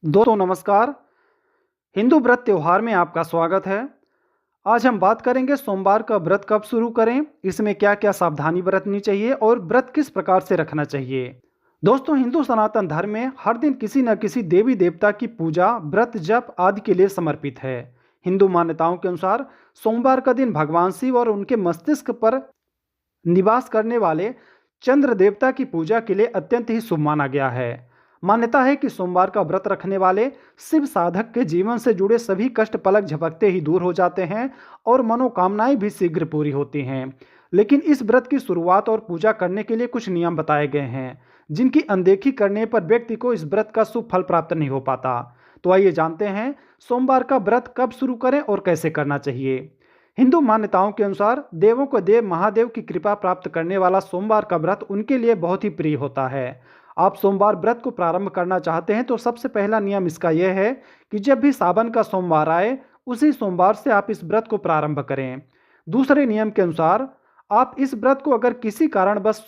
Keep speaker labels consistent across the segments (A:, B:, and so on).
A: दोस्तों नमस्कार। हिंदू व्रत त्योहार में आपका स्वागत है। आज हम बात करेंगे सोमवार का व्रत कब शुरू करें, इसमें क्या क्या सावधानी बरतनी चाहिए और व्रत किस प्रकार से रखना चाहिए। दोस्तों, हिंदू सनातन धर्म में हर दिन किसी न किसी देवी देवता की पूजा, व्रत, जप आदि के लिए समर्पित है। हिंदू मान्यताओं के अनुसार सोमवार का दिन भगवान शिव और उनके मस्तिष्क पर निवास करने वाले चंद्र देवता की पूजा के लिए अत्यंत ही शुभ माना गया है। मान्यता है कि सोमवार का व्रत रखने वाले शिव साधक के जीवन से जुड़े सभी कष्ट पलक झपकते ही दूर हो जाते हैं और मनोकामनाएं भी शीघ्र पूरी होती हैं। लेकिन इस व्रत की शुरुआत और पूजा करने के लिए कुछ नियम बताए गए हैं, जिनकी अनदेखी करने पर व्यक्ति को इस व्रत का शुभ फल प्राप्त नहीं हो पाता। तो आइए जानते हैं सोमवार का व्रत कब शुरू करें और कैसे करना चाहिए। हिंदू मान्यताओं के अनुसार देवों को देव महादेव की कृपा प्राप्त करने वाला सोमवार का व्रत उनके लिए बहुत ही प्रिय होता है। आप सोमवार व्रत को प्रारंभ करना चाहते हैं तो सबसे पहला नियम इसका यह है कि जब भी सावन का सोमवार आए उसी सोमवार से आप इस व्रत को प्रारंभ करें। दूसरे नियम के अनुसार आप इस व्रत को अगर किसी कारणवश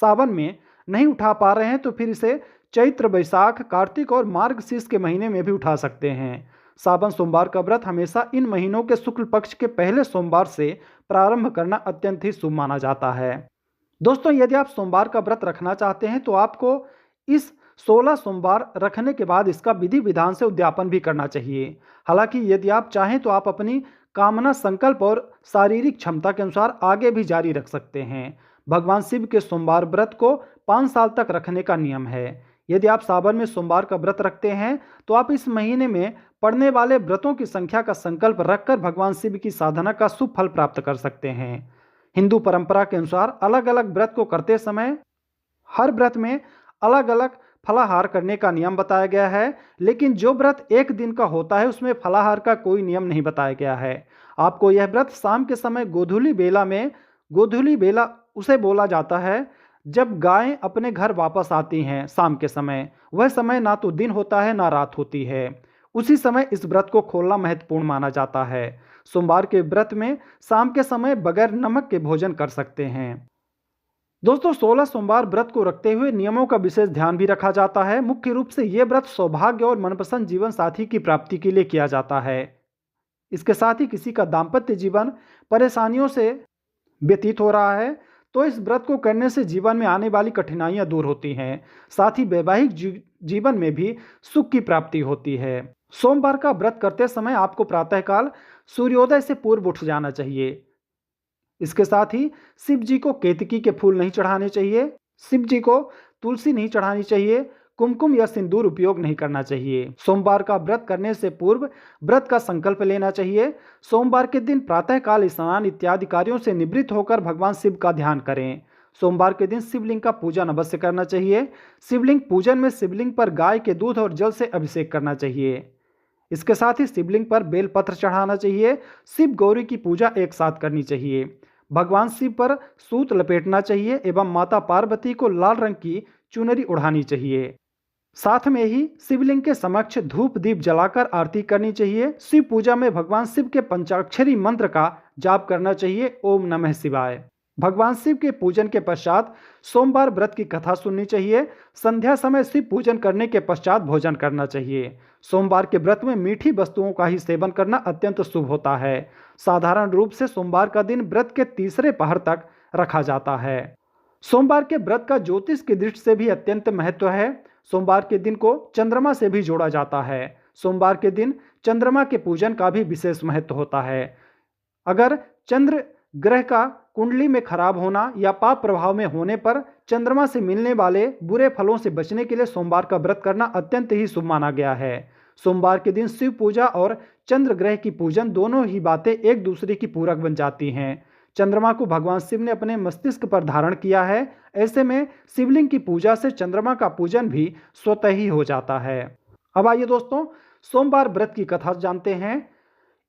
A: सावन में नहीं उठा पा रहे हैं तो फिर इसे चैत्र, बैसाख, कार्तिक और मार्गशीर्ष के महीने में भी उठा सकते हैं। सावन सोमवार का व्रत हमेशा इन महीनों के शुक्ल पक्ष के पहले सोमवार से प्रारंभ करना अत्यंत ही शुभ माना जाता है। दोस्तों, यदि आप सोमवार का व्रत रखना चाहते हैं तो आपको इस 16 सोमवार रखने के बाद इसका विधि विधान से उद्यापन भी करना चाहिए। हालांकि यदि आप चाहें तो आप अपनी कामना, संकल्प और शारीरिक क्षमता के अनुसार आगे भी जारी रख सकते हैं। भगवान शिव के सोमवार व्रत को 5 साल तक रखने का नियम है। यदि आप सावन में सोमवार का व्रत रखते हैं तो आप इस महीने में पड़ने वाले व्रतों की संख्या का संकल्प रखकर भगवान शिव की साधना का शुभ फल प्राप्त कर सकते हैं। हिंदू परंपरा के अनुसार अलग अलग व्रत को करते समय हर व्रत में अलग अलग फलाहार करने का नियम बताया गया है, लेकिन जो व्रत एक दिन का होता है उसमें फलाहार का कोई नियम नहीं बताया गया है। आपको यह व्रत शाम के समय गोधूली बेला उसे बोला जाता है जब गायें अपने घर वापस आती हैं। शाम के समय वह समय ना तो दिन होता है ना रात होती है। उसी समय इस व्रत को खोलना महत्वपूर्ण माना जाता है। सोमवार के व्रत में शाम के समय बगैर नमक के भोजन कर सकते हैं। दोस्तों, 16 सोमवार व्रत को रखते हुए नियमों का विशेष ध्यान भी रखा जाता है। मुख्य रूप से यह व्रत सौभाग्य और मनपसंद जीवन साथी की प्राप्ति के लिए किया जाता है। इसके साथ ही किसी का दाम्पत्य जीवन परेशानियों से व्यतीत हो रहा है तो इस व्रत को करने से जीवन में आने वाली कठिनाइयां दूर होती हैं। साथ ही वैवाहिक जीवन में भी सुख की प्राप्ति होती है। सोमवार का व्रत करते समय आपको प्रातःकाल सूर्योदय से पूर्व उठ जाना चाहिए। इसके साथ ही शिव जी को केतकी के फूल नहीं चढ़ाने चाहिए, शिव जी को तुलसी नहीं चढ़ानी चाहिए, कुमकुम या सिंदूर उपयोग नहीं करना चाहिए। सोमवार का व्रत करने से पूर्व व्रत का संकल्प लेना चाहिए। सोमवार के दिन प्रातःकाल स्नान इत्यादि कार्यों से निवृत्त होकर भगवान शिव का ध्यान करें। सोमवार के दिन शिवलिंग का पूजन अवश्य करना चाहिए। शिवलिंग पूजन में शिवलिंग पर गाय के दूध और जल से अभिषेक करना चाहिए। इसके साथ ही शिवलिंग पर बेलपत्र चढ़ाना चाहिए। शिव गौरी की पूजा एक साथ करनी चाहिए। भगवान शिव पर सूत लपेटना चाहिए एवं माता पार्वती को लाल रंग की चुनरी उड़ानी चाहिए। साथ में ही शिवलिंग के समक्ष धूप दीप जलाकर आरती करनी चाहिए। शिव पूजा में भगवान शिव के पंचाक्षरी मंत्र का जाप करना चाहिए, ओम नमः शिवाय। भगवान शिव के पूजन के पश्चात सोमवार व्रत की कथा सुननी चाहिए। संध्या समय शिव पूजन करने के पश्चात भोजन करना चाहिए। सोमवार के व्रत में मीठी वस्तुओं का ही सेवन करना अत्यंत शुभ होता है। साधारण रूप से सोमवार का दिन व्रत के तीसरे पहर तक रखा जाता है। सोमवार के व्रत का ज्योतिष की दृष्टि से भी अत्यंत महत्व है। सोमवार के दिन को चंद्रमा से भी जोड़ा जाता है। सोमवार के दिन चंद्रमा के पूजन का भी विशेष महत्व होता है। अगर चंद्र ग्रह का कुंडली में खराब होना या पाप प्रभाव में होने पर चंद्रमा से मिलने वाले बुरे फलों से बचने के लिए सोमवार का व्रत करना अत्यंत ही शुभ माना गया है। सोमवार के दिन शिव पूजा और चंद्र ग्रह की पूजन दोनों ही बातें एक दूसरे की पूरक बन जाती हैं। चंद्रमा को भगवान शिव ने अपने मस्तिष्क पर धारण किया है। ऐसे में शिवलिंग की पूजा से चंद्रमा का पूजन भी स्वतः ही हो जाता है। अब आइए दोस्तों, सोमवार व्रत की कथा जानते हैं।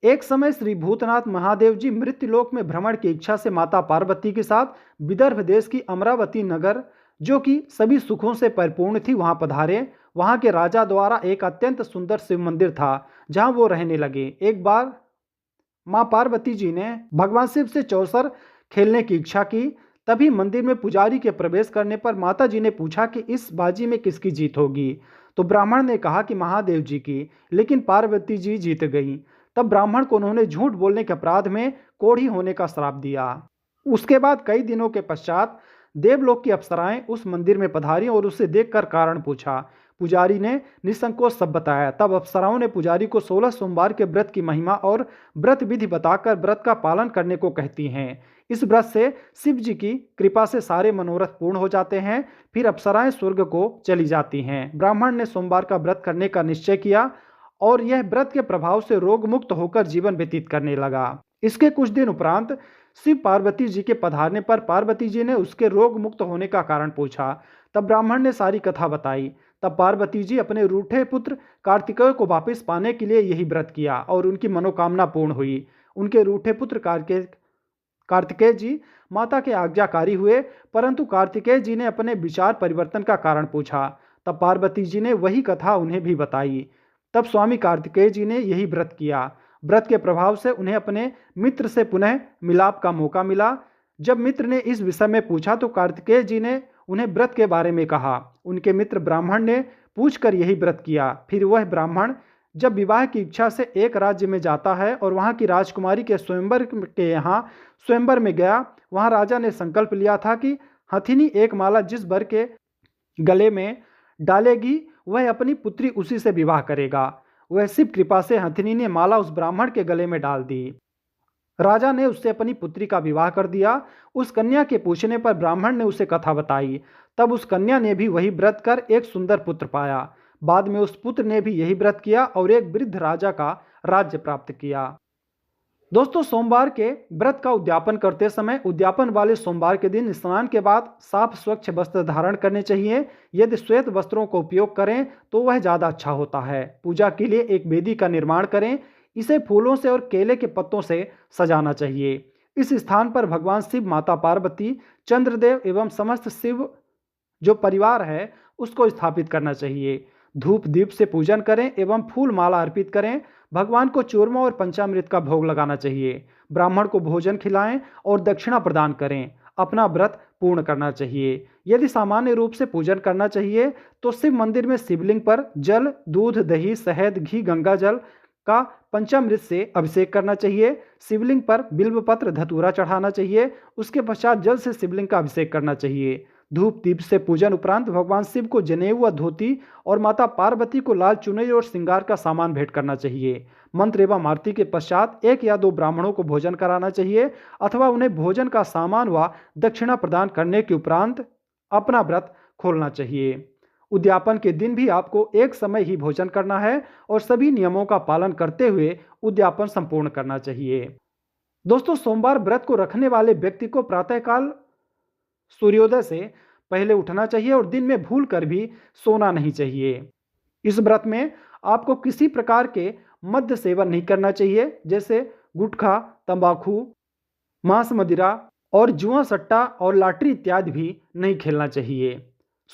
A: एक समय श्री भूतनाथ महादेव जी मृत्युलोक में भ्रमण की इच्छा से माता पार्वती के साथ विदर्भ देश की अमरावती नगर, जो कि सभी सुखों से परिपूर्ण थी, वहां पधारे। वहां के राजा द्वारा एक अत्यंत सुंदर शिव मंदिर था जहां वो रहने लगे। एक बार मां पार्वती जी ने भगवान शिव से चौसर खेलने की इच्छा की। तभी मंदिर में पुजारी के प्रवेश करने पर माता जी ने पूछा कि इस बाजी में किसकी जीत होगी। तो ब्राह्मण ने कहा कि महादेव जी की, लेकिन पार्वती जी जीत गईं। तब ब्राह्मण को उन्होंने झूठ बोलने के अपराध में कोढ़ी होने का श्राप दिया। उसके बाद कई दिनों के पश्चात देवलोक की अप्सराएं उस मंदिर में पधारी और उसे देखकर कारण पूछा। पुजारी ने निसंकोच सब बताया। तब अप्सराओं ने पुजारी को 16 सोमवार के व्रत की महिमा और व्रत विधि बताकर व्रत का पालन करने को कहती हैं। इस व्रत से शिव जी की कृपा से सारे मनोरथ पूर्ण हो जाते हैं। फिर अप्सराएं स्वर्ग को चली जाती हैं। ब्राह्मण ने सोमवार का व्रत करने का निश्चय किया और यह व्रत के प्रभाव से रोग मुक्त होकर जीवन व्यतीत करने लगा। इसके कुछ दिन उपरांत शिव पार्वती जी के पधारने पर पार्वती जी ने उसके रोग मुक्त होने का कारण पूछा। तब ब्राह्मण ने सारी कथा बताई। तब पार्वती जी अपने रूठे पुत्र कार्तिकेय को वापस पाने के लिए यही व्रत किया और उनकी मनोकामना पूर्ण हुई। उनके रूठे पुत्र कार्तिकेय जी माता के आज्ञाकारी हुए, परंतु कार्तिकेय जी ने अपने विचार परिवर्तन का कारण पूछा। तब पार्वती जी ने वही कथा उन्हें भी बताई। तब स्वामी कार्तिकेय जी ने यही व्रत किया। व्रत के प्रभाव से उन्हें अपने मित्र से पुनः मिलाप का मौका मिला। जब मित्र ने इस विषय में पूछा तो कार्तिकेय जी ने उन्हें व्रत के बारे में कहा। उनके मित्र ब्राह्मण ने पूछकर यही व्रत किया। फिर वह ब्राह्मण जब विवाह की इच्छा से एक राज्य में जाता है और वहां की राजकुमारी के स्वयंवर में गया, वहां राजा ने संकल्प लिया था कि हथिनी एक माला जिस वर के गले में डालेगी वह अपनी पुत्री उसी से विवाह करेगा। वह शिव कृपा से हथिनी ने माला उस ब्राह्मण के गले में डाल दी। राजा ने उससे अपनी पुत्री का विवाह कर दिया। उस कन्या के पूछने पर ब्राह्मण ने उसे कथा बताई। तब उस कन्या ने भी वही व्रत कर एक सुंदर पुत्र पाया। बाद में उस पुत्र ने भी यही व्रत किया और एक वृद्ध राजा का राज्य प्राप्त किया। दोस्तों, सोमवार के व्रत का उद्यापन करते समय उद्यापन वाले सोमवार के दिन स्नान के बाद साफ स्वच्छ वस्त्र धारण करने चाहिए। यदि श्वेत वस्त्रों का उपयोग करें तो वह ज़्यादा अच्छा होता है। पूजा के लिए एक वेदी का निर्माण करें। इसे फूलों से और केले के पत्तों से सजाना चाहिए। इस स्थान पर भगवान शिव, माता पार्वती, चंद्रदेव एवं समस्त शिव जो परिवार है उसको स्थापित करना चाहिए। धूप दीप से पूजन करें एवं फूल माला अर्पित करें। भगवान को चूरमा और पंचामृत का भोग लगाना चाहिए। ब्राह्मण को भोजन खिलाएं और दक्षिणा प्रदान करें। अपना व्रत पूर्ण करना चाहिए। यदि सामान्य रूप से पूजन करना चाहिए तो शिव मंदिर में शिवलिंग पर जल, दूध, दही, शहद, घी, गंगा जल का पंचामृत से अभिषेक करना चाहिए। शिवलिंग पर बिल्व पत्र, धतूरा चढ़ाना चाहिए। उसके पश्चात जल से शिवलिंग का अभिषेक करना चाहिए। धूप दीप से पूजन उपरांत भगवान शिव को जनेऊ व धोती और माता पार्वती को लाल चुनरी और श्रृंगार का सामान भेंट करना चाहिए। मंत्र एवं आरती के पश्चात 1 या 2 ब्राह्मणों को भोजन कराना चाहिए अथवा उन्हें भोजन का सामान व दक्षिणा प्रदान करने के उपरांत अपना व्रत खोलना चाहिए। उद्यापन के दिन भी आपको एक समय ही भोजन करना है और सभी नियमों का पालन करते हुए उद्यापन संपूर्ण करना चाहिए। दोस्तों, सोमवार व्रत को रखने वाले व्यक्ति को प्रातःकाल सूर्योदय से पहले उठना चाहिए और दिन में भूल कर भी सोना नहीं चाहिए। इस व्रत में आपको किसी प्रकार के मद्य सेवन नहीं करना चाहिए, जैसे गुटखा, तंबाकू, मांस, मदिरा और जुआ, सट्टा और लॉटरी इत्यादि भी नहीं खेलना चाहिए।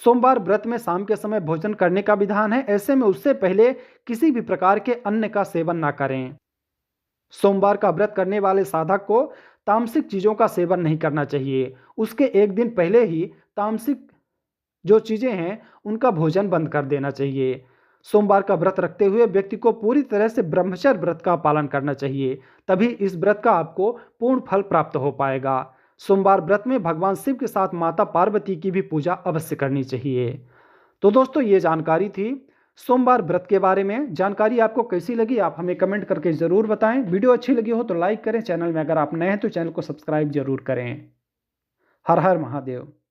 A: सोमवार व्रत में शाम के समय भोजन करने का विधान है। ऐसे में उससे पहले किसी भी प्रकार के अन्न का सेवन ना करें। सोमवार का व्रत करने वाले साधक को तामसिक चीज़ों का सेवन नहीं करना चाहिए। उसके एक दिन पहले ही तामसिक जो चीज़ें हैं उनका भोजन बंद कर देना चाहिए। सोमवार का व्रत रखते हुए व्यक्ति को पूरी तरह से ब्रह्मचर्य व्रत का पालन करना चाहिए, तभी इस व्रत का आपको पूर्ण फल प्राप्त हो पाएगा। सोमवार व्रत में भगवान शिव के साथ माता पार्वती की भी पूजा अवश्य करनी चाहिए। तो दोस्तों, ये जानकारी थी सोमवार व्रत के बारे में। जानकारी आपको कैसी लगी आप हमें कमेंट करके ज़रूर बताएं। वीडियो अच्छी लगी हो तो लाइक करें। चैनल में अगर आप नए हैं तो चैनल को सब्सक्राइब जरूर करें। हर हर महादेव।